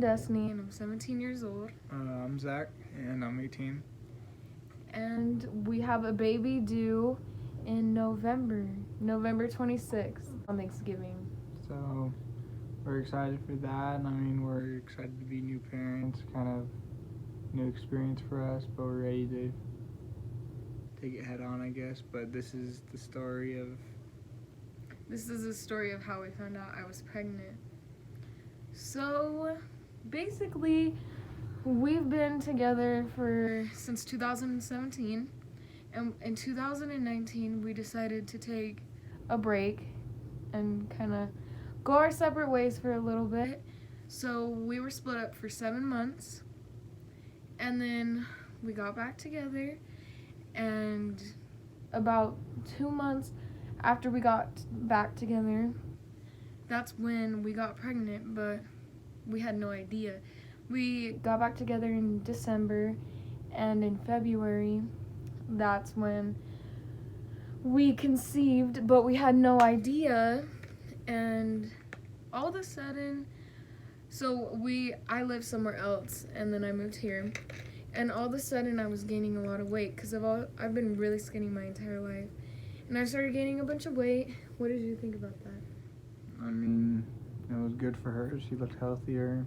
Destiny, and I'm 17 years old. I'm Zach, and I'm 18. And we have a baby due in November 26th on Thanksgiving. So we're excited for that. I mean, we're excited to be new parents, kind of new experience for us, but we're ready to take it head on, I guess. But this is the story of how we found out I was pregnant. So basically, we've been together since 2017, and in 2019 we decided to take a break and kind of go our separate ways for a little bit. So we were split up for 7 months, and then we got back together, and about 2 months after we got back together, that's when we got pregnant, but we had no idea. We got back together in December, and in February, that's when we conceived, but we had no idea. And all of a sudden, I lived somewhere else, and then I moved here, and all of a sudden I was gaining a lot of weight because I've been really skinny my entire life, and I started gaining a bunch of weight. What did you think about that? I mean, it was good for her. She looked healthier.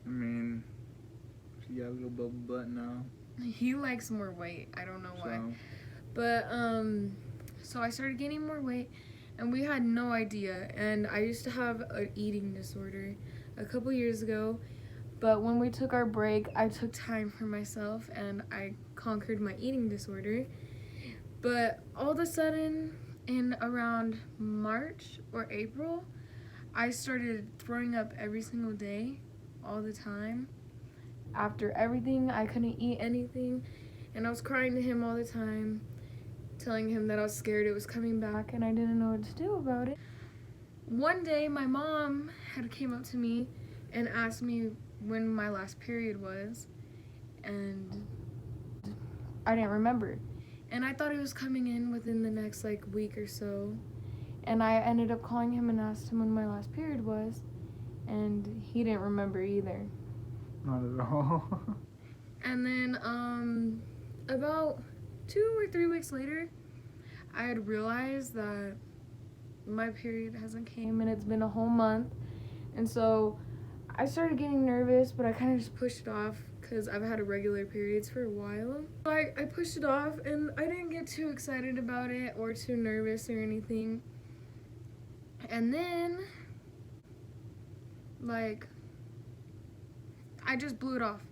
I mean, she got a little bubble butt now. He likes more weight. I don't know why. So, But, so I started gaining more weight, and we had no idea. And I used to have an eating disorder a couple years ago. But when we took our break, I took time for myself, and I conquered my eating disorder. But all of a sudden, in around March or April, I started throwing up every single day, all the time. After everything, I couldn't eat anything, and I was crying to him all the time, telling him that I was scared it was coming back, and I didn't know what to do about it. One day, my mom had came up to me and asked me when my last period was, and I didn't remember. And I thought it was coming in within the next week or so. And I ended up calling him and asked him when my last period was, and he didn't remember either. not at all. And then about 2 or 3 weeks later, I had realized that my period hasn't came, and it's been a whole month. And so I started getting nervous, but I kind of just pushed it off because I've had irregular periods for a while. So I pushed it off, and I didn't get too excited about it or too nervous or anything. And then, I just blew it off.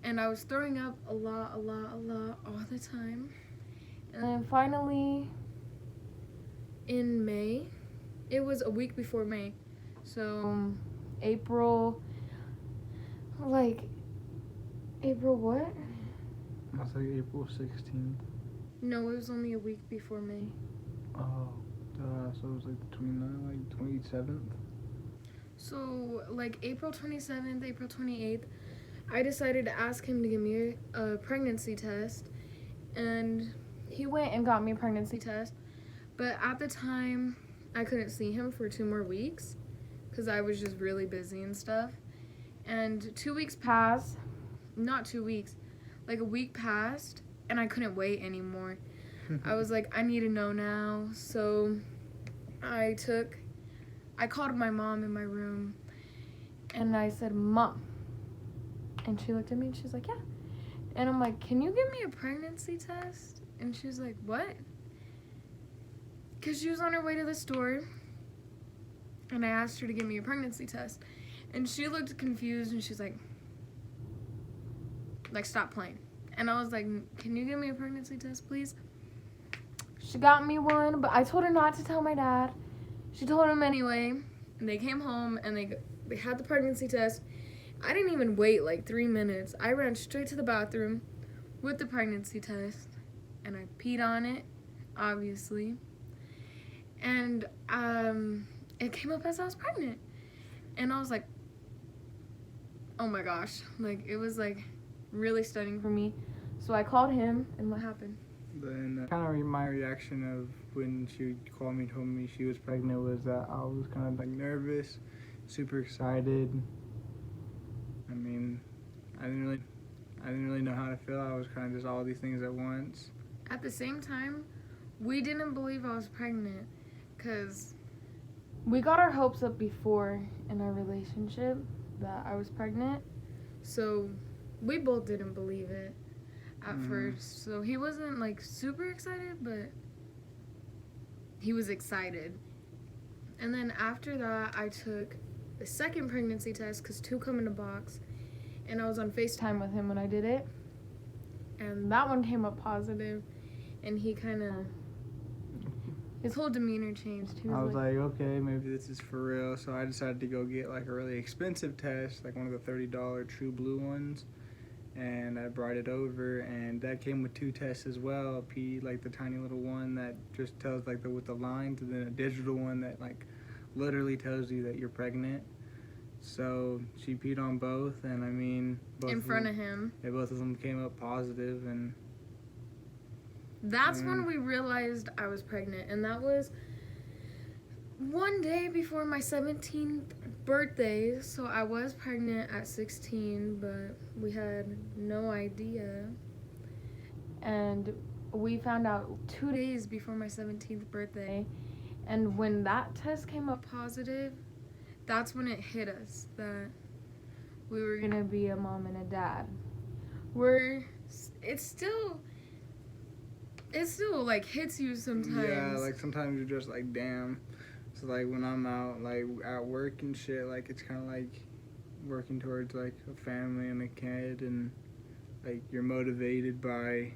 And I was throwing up a lot, all the time. And then finally, in May, it was a week before May. So, April what? That's like April 16th. No, it was only a week before May. Oh, so it was like the 27th? So, April 27th, April 28th, I decided to ask him to give me a pregnancy test. And he went and got me a pregnancy test. But at the time, I couldn't see him for 2 more weeks because I was just really busy and stuff. And 2 weeks passed, not 2 weeks, a week passed, and I couldn't wait anymore. I was like, I need to know now. So I called my mom in my room, and I said, Mom. And she looked at me, and she's like, yeah. And I'm like, can you give me a pregnancy test? And she was like, what? Because she was on her way to the store, and I asked her to give me a pregnancy test. And she looked confused, and she's like, stop playing. And I was like, can you give me a pregnancy test, please? She got me one, but I told her not to tell my dad. She told him anyway, and they came home, and they had the pregnancy test. I didn't even wait 3 minutes. I ran straight to the bathroom with the pregnancy test, and I peed on it, obviously. And it came up as I was pregnant. And I was like, oh my gosh. It was really stunning for me. So I called him, and what happened? Then kind of my reaction of when she called me, told me she was pregnant, was that I was kind of nervous, super excited, didn't really know how to feel. I was kind of just all these things at once. At the same time, we didn't believe I was pregnant because we got our hopes up before in our relationship that I was pregnant. So we both didn't believe it at first. So he wasn't like super excited, but he was excited. And then after that, I took the second pregnancy test because 2 come in a box. And I was on FaceTime with him when I did it. And that one came up positive. And he kind of, his whole demeanor changed. He I was like, okay, maybe this is for real. So I decided to go get like a really expensive test, like one of the $30 True Blue ones. And I brought it over, and that came with 2 tests as well. Like the tiny little one that just tells like with the lines, and then a digital one that like literally tells you that you're pregnant. So she peed on both, and I mean, both in front of him. Yeah, both of them came up positive, and that's when we realized I was pregnant, and that was one day before my 17th birthday. So I was pregnant at 16, but we had no idea. And we found out 2 days before my 17th birthday. And when that test came up positive, that's when it hit us that we were gonna be a mom and a dad. It still like hits you sometimes. Yeah, like sometimes you're just like, damn. So like when I'm out like at work and shit, like it's kind of like working towards like a family and a kid, and like you're motivated by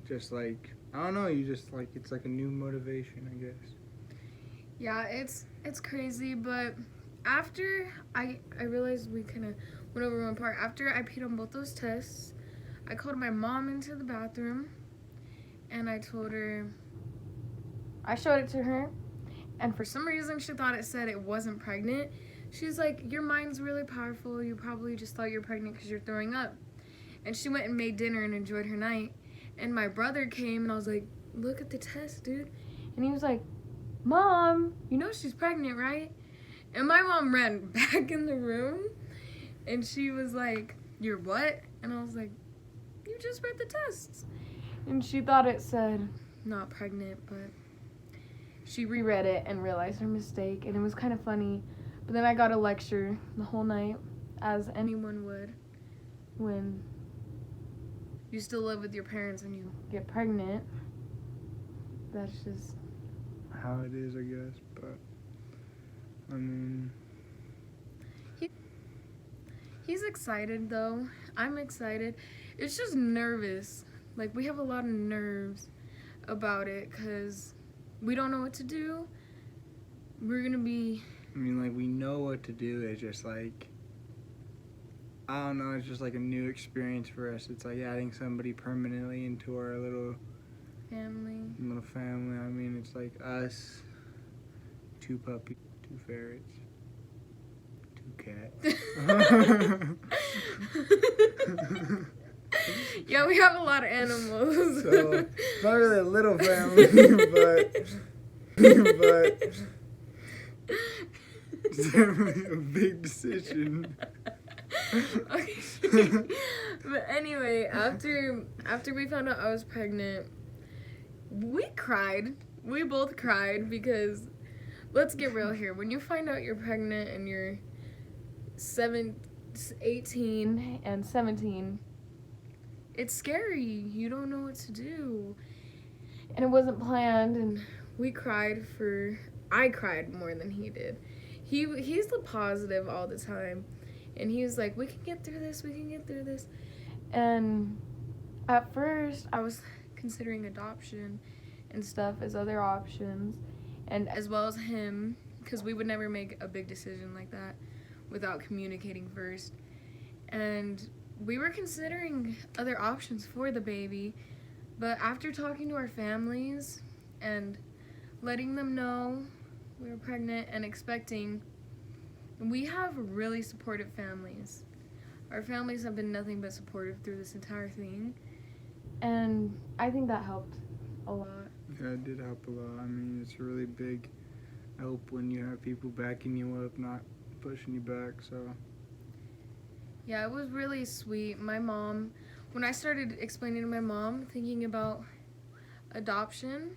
just like, I don't know, you just like, it's like a new motivation, I guess. Yeah, it's crazy, but after I realized we kind of went over one part. After I peed on both those tests, I called my mom into the bathroom, and I told her, I showed it to her, and for some reason she thought it said it wasn't pregnant. She's like, your mind's really powerful. You probably just thought you're pregnant because you're throwing up. And she went and made dinner and enjoyed her night. And my brother came, and I was like, look at the test, dude. And he was like, Mom, you know she's pregnant, right? And my mom ran back in the room, and she was like, you're what? And I was like, you just read the tests. And she thought it said not pregnant, but she reread it and realized her mistake, and it was kind of funny. But then I got a lecture the whole night, as anyone would when you still live with your parents and you get pregnant. That's just how it is, I guess. But I mean, he's excited though. I'm excited. It's just nervous. Like, we have a lot of nerves about it because we don't know what to do. We're gonna be, I mean, like, we know what to do. It's just like, I don't know, it's just like a new experience for us. It's like adding somebody permanently into our little family. I mean, it's like us, 2 puppies, 2 ferrets, 2 cats. Yeah, we have a lot of animals. So, it's not really a little family, but it's definitely a big decision. Okay. But anyway, after we found out I was pregnant, we cried. We both cried because, let's get real here. When you find out you're pregnant and you're 18 and 17, it's scary. You don't know what to do. And it wasn't planned, and we cried I cried more than he did. He's the positive all the time. And he was like, we can get through this, we can get through this. And at first, I was considering adoption and stuff as other options, and as well as him, because we would never make a big decision like that without communicating first. And we were considering other options for the baby, but after talking to our families and letting them know we were pregnant and expecting, we have really supportive families. Our families have been nothing but supportive through this entire thing, and I think that helped a lot. Yeah, it did help a lot. I mean, it's a really big help when you have people backing you up, not pushing you back, so. Yeah, it was really sweet. My mom, when I started explaining to my mom, thinking about adoption,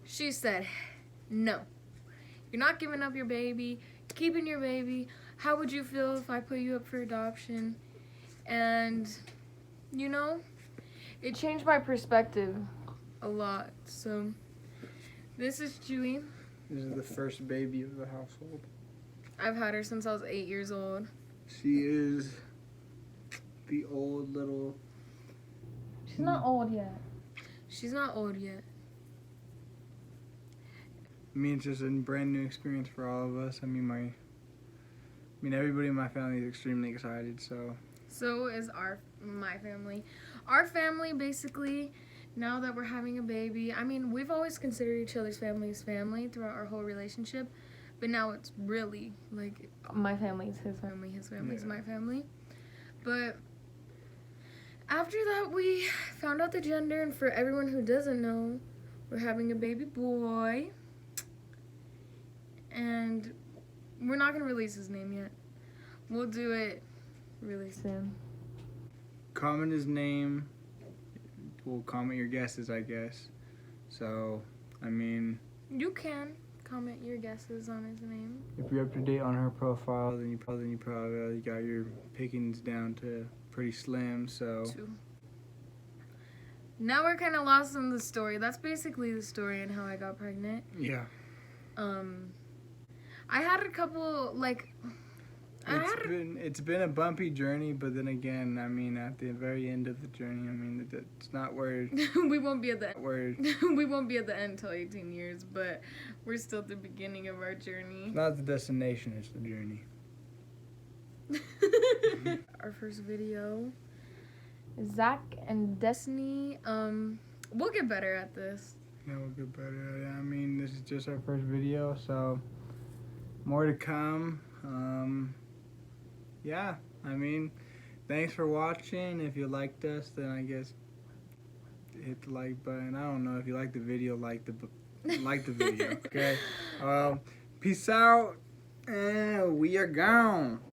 she said, no, you're not giving up your baby, you're keeping your baby. How would you feel if I put you up for adoption? And, you know, it changed my perspective a lot. So, this is Chewy. This is the first baby of the household. I've had her since I was 8 years old. She is the old little... She's not old yet. She's not old yet. I mean, it's just a brand new experience for all of us. I mean, everybody in my family is extremely excited, so... So is my family. Our family, basically, now that we're having a baby, I mean, we've always considered each other's family as family throughout our whole relationship, but now it's really, like, my family is his family is my family. But after that, we found out the gender, and for everyone who doesn't know, we're having a baby boy, and we're not going to release his name yet. We'll do it really soon. Comment his name. We'll comment your guesses, I guess. So, I mean... You can comment your guesses on his name. If you're up to date on her profile, then you probably got your pickings down to pretty slim, so... Now we're kind of lost in the story. That's basically the story and how I got pregnant. Yeah. I had a couple, like... It's been a bumpy journey, but then again, I mean, at the very end of the journey, I mean, it's not where... we won't be at the where we won't be at the end until 18 years, but we're still at the beginning of our journey. It's not the destination, it's the journey. Our first video, Zach and Destiny. We'll get better at this. Yeah, we'll get better. I mean, this is just our first video, so more to come. Yeah, I mean, thanks for watching. If you liked us, then I guess hit the like button. I don't know if you like the video, like the video. Okay. Peace out, and we are gone.